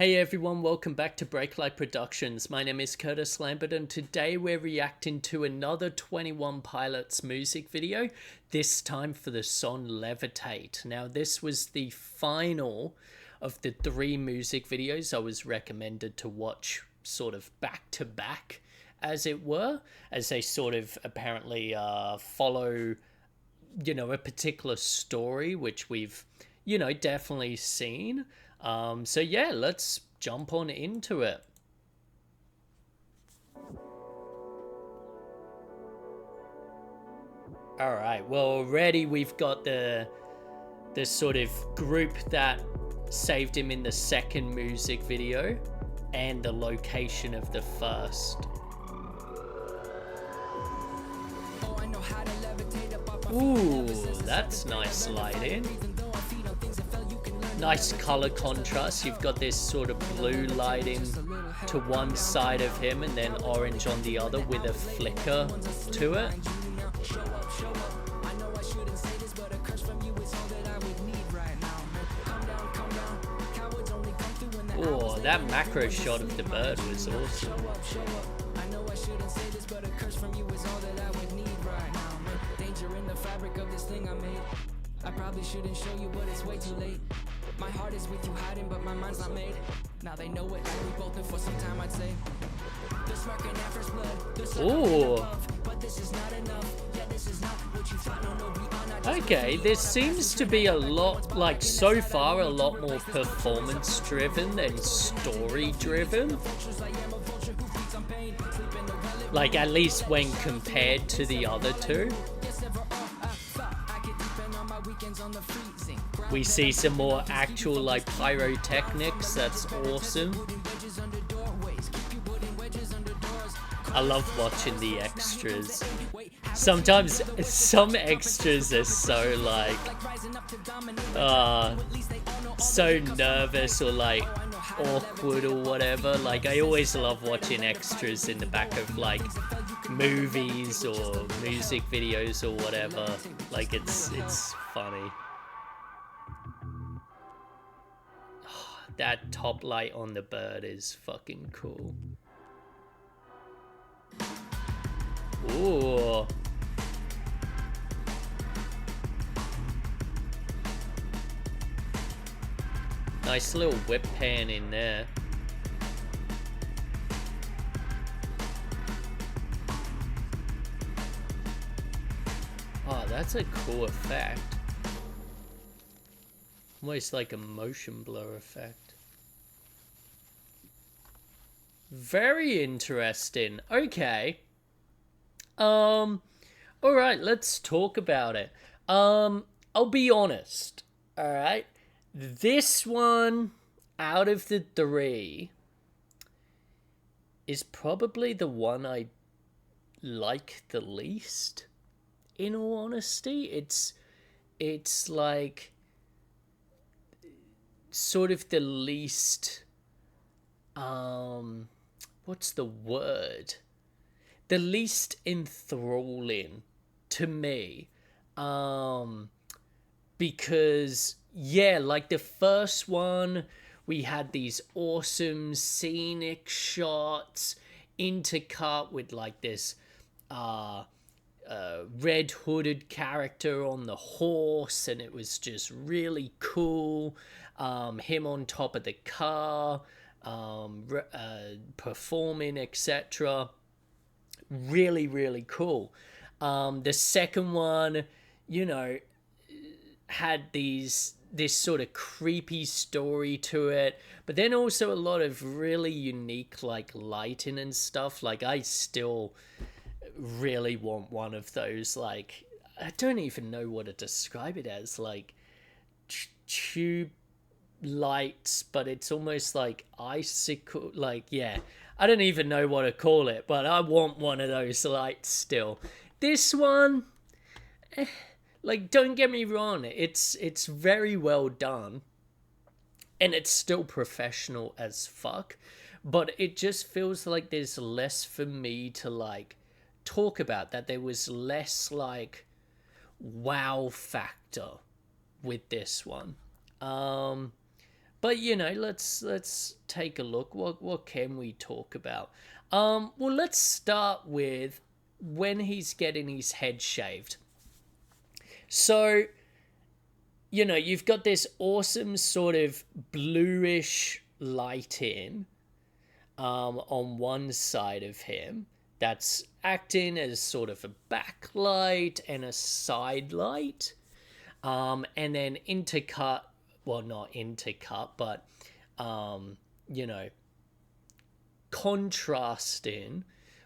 Hey everyone, welcome back to Breaklight Productions. My name is Curtis Lambert and today we're reacting to another 21 Pilots music video, this time for the song Levitate. Now this was the final of the 3 music videos I was recommended to watch sort of back to back, as it were, as they sort of apparently follow, a particular story which we've, definitely seen. So yeah, let's jump on into it. All right, well already we've got the sort of group that saved him in the second music video and the location of the first. Ooh, that's nice lighting. Nice color contrast. You've got this sort of blue lighting to one side of him and then orange on the other with a flicker to it. Oh, that macro shot of the bird was awesome. I probably shouldn't show you, but it's way too late. My heart is with you hiding, but my mind's not made. Now they know it, we both been for some time, I'd say. They're smirking at first blood. Ooh. But this is not enough. Yeah, this is not what you thought. No, we are not. Okay, this seems to be a lot, like so far, a lot more performance driven than story driven. Like at least when compared to the other two. We see some more actual like pyrotechnics. That's awesome. I love watching the extras. Sometimes some extras are so like so nervous or like awkward or whatever. Like I always love watching extras in the back of like movies or music videos or whatever. Like it's funny. That top light on the bird is fucking cool. Ooh. Nice little whip pan in there. Oh, that's a cool effect. Almost like a motion blur effect. Very interesting. Okay. All right, let's talk about it. I'll be honest. All right. This one out of the 3 is probably the one I like the least. In all honesty, it's like sort of the least what's the word? The least enthralling to me. Because yeah, like the first one, we had these awesome scenic shots intercut with like this red hooded character on the horse, and it was just really cool. Him on top of the car, performing, etc. Really, really cool. The second one, had this sort of creepy story to it, but then also a lot of really unique like lighting and stuff. Like I still really want one of those, like I don't even know what to describe it as, like tube lights, but it's almost like icicle, like yeah, I don't even know what to call it, but I want one of those lights still. This one, like don't get me wrong, it's very well done and it's still professional as fuck, but it just feels like there's less for me to like talk about, that there was less like wow factor with this one. But let's take a look. What can we talk about? Well, let's start with when he's getting his head shaved. So, you've got this awesome sort of bluish lighting on one side of him that's acting as sort of a backlight and a side light. And then intercut, well, not intercut, but, contrasting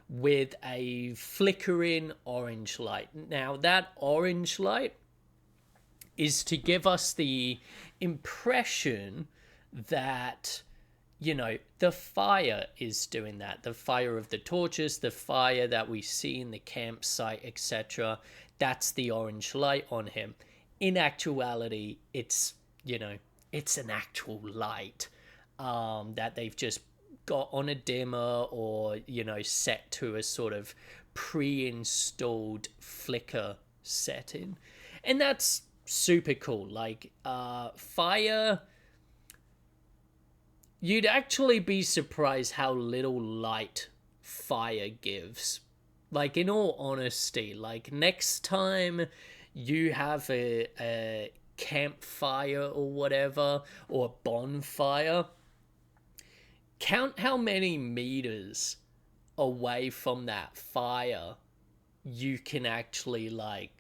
with a flickering orange light. Now, that orange light is to give us the impression that, the fire is doing that. The fire of the torches, the fire that we see in the campsite, etc. That's the orange light on him. In actuality, it's an actual light that they've just got on a dimmer or set to a sort of pre-installed flicker setting, and that's super cool. Like fire, you'd actually be surprised how little light fire gives. Like, in all honesty, like, next time you have a campfire or whatever, or a bonfire, count how many meters away from that fire you can actually, like,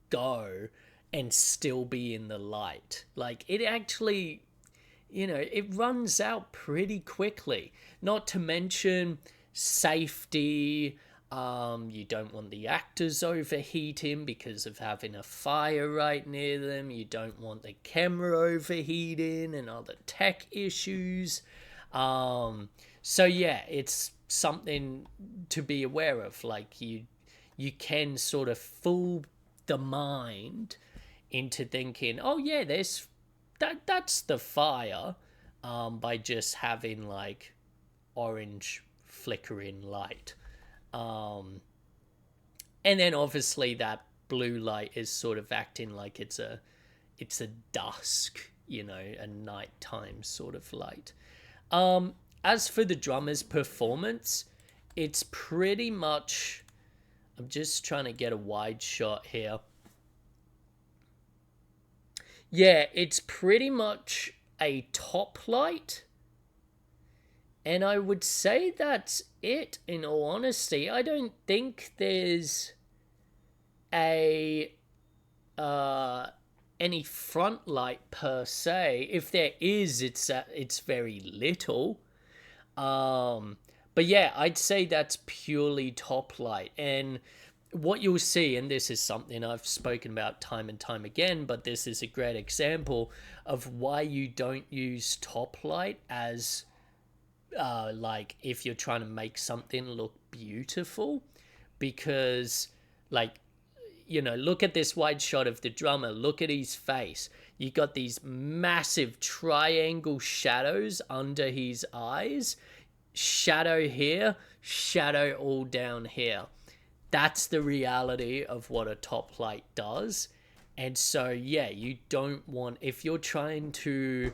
go and still be in the light. Like, it actually, it runs out pretty quickly. Not to mention safety. You don't want the actors overheating because of having a fire right near them. You don't want the camera overheating and other tech issues. So yeah, it's something to be aware of. Like, you can sort of fool the mind into thinking, oh yeah, that's the fire, by just having like orange flickering light. And then obviously that blue light is sort of acting like it's a dusk, a nighttime sort of light. As for the drummer's performance, it's pretty much, I'm just trying to get a wide shot here. Yeah, it's pretty much a top light. And I would say that's it, in all honesty. I don't think there's any front light per se. If there is, it's very little. But yeah, I'd say that's purely top light. And what you'll see, and this is something I've spoken about time and time again, but this is a great example of why you don't use top light as like if you're trying to make something look beautiful. Because, like, look at this wide shot of the drummer, look at his face. You got these massive triangle shadows under his eyes, shadow here, shadow all down here. That's the reality of what a top light does. And so yeah, you don't want, if you're trying to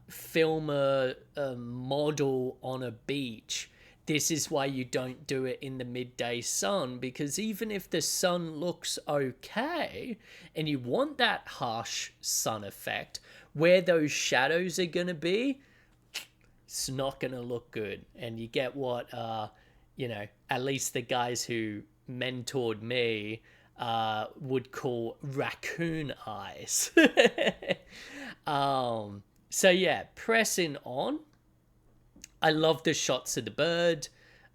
film a model on a beach, this is why you don't do it in the midday sun. Because even if the sun looks okay and you want that harsh sun effect, where those shadows are going to be, it's not going to look good. And you get what at least the guys who mentored me would call raccoon eyes. So yeah, pressing on. I love the shots of the bird.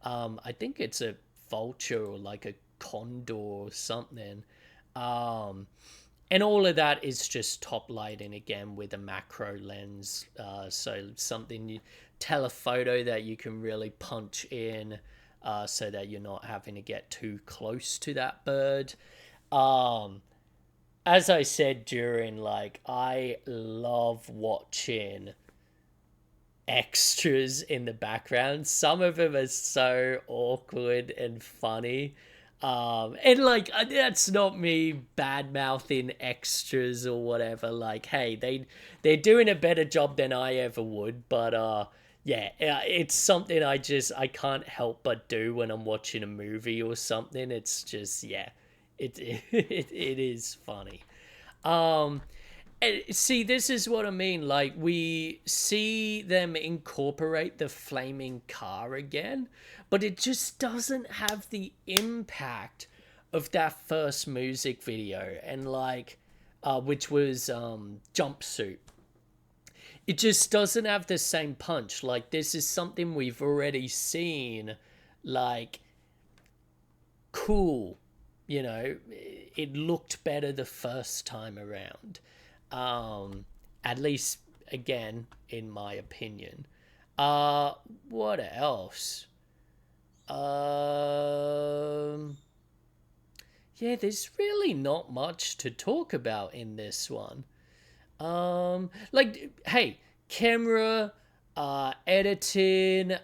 I think it's a vulture or like a condor or something. And all of that is just top lighting again with a macro lens. So something, telephoto that you can really punch in so that you're not having to get too close to that bird. As I said during, like, I love watching extras in the background. Some of them are so awkward and funny. And like that's not me bad mouthing extras or whatever. Like, hey, they're doing a better job than I ever would. But yeah, it's something I can't help but do when I'm watching a movie or something. It's just yeah, it is funny. Um, and see, this is what I mean. Like, we see them incorporate the flaming car again, but it just doesn't have the impact of that first music video, and like, which was Jumpsuit. It just doesn't have the same punch. Like, this is something we've already seen. Like, cool, you know, it looked better the first time around. At least, again, in my opinion. What else? Yeah, there's really not much to talk about in this one. Like, hey, camera, editing,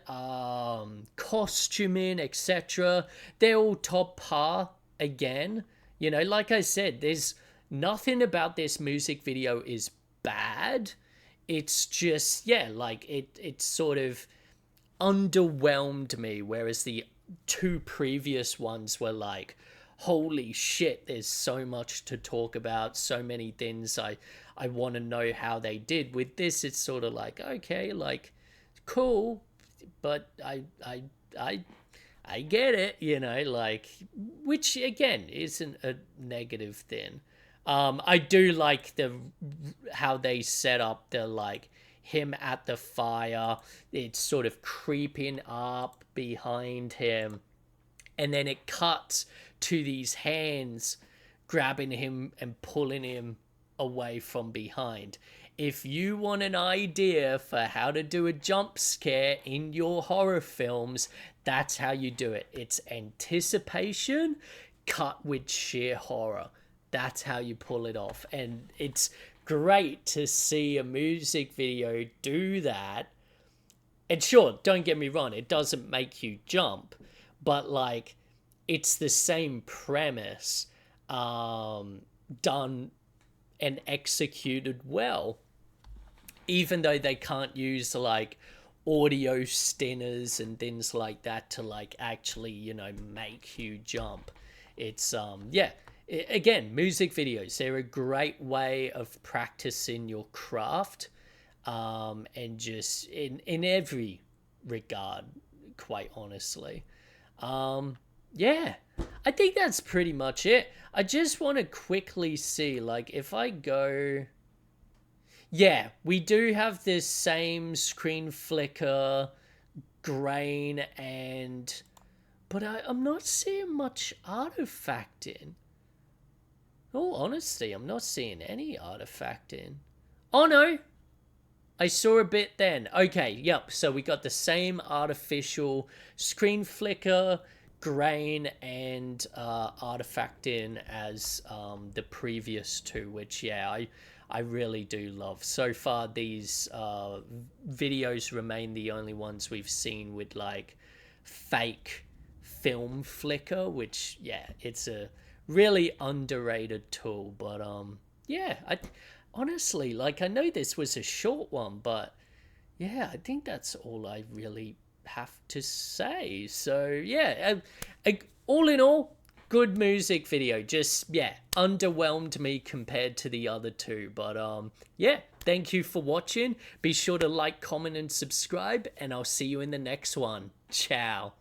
costuming, etc. They're all top par again. You know, like I said, there's nothing about this music video is bad. It's just, yeah, like it sort of underwhelmed me, whereas the two previous ones were like, holy shit, there's so much to talk about, so many things I want to know how they did. With this, it's sort of like, okay, like, cool, but I get it, you know, like, which again isn't a negative thing. I do like how they set up the like him at the fire. It's sort of creeping up behind him, and then it cuts to these hands grabbing him and pulling him away from behind. If you want an idea for how to do a jump scare in your horror films, that's how you do it. It's anticipation cut with sheer horror. That's how you pull it off. And it's great to see a music video do that. And sure, don't get me wrong, it doesn't make you jump, but like, it's the same premise done and executed well, even though they can't use like audio stinners and things like that to like actually, you know, make you jump. It's yeah, again, music videos, they're a great way of practicing your craft, and just in every regard, quite honestly. Yeah, I think that's pretty much it. I just want to quickly see, like, if I go... Yeah, we do have this same screen flicker, grain, and... But I'm not seeing much artifacting. Oh, honestly, I'm not seeing any artifacting. Oh, no! I saw a bit then. Okay, yep, so we got the same artificial screen flicker, grain, and artifacting as the previous two, which, yeah, I really do love. So far, these videos remain the only ones we've seen with, like, fake film flicker, which, yeah, it's a really underrated tool. But, yeah, honestly, like, I know this was a short one, but, yeah, I think that's all I really have to say. So, yeah, all in all, good music video. Just, yeah, underwhelmed me compared to the other two. But, yeah, thank you for watching. Be sure to like, comment, and subscribe, and I'll see you in the next one. Ciao.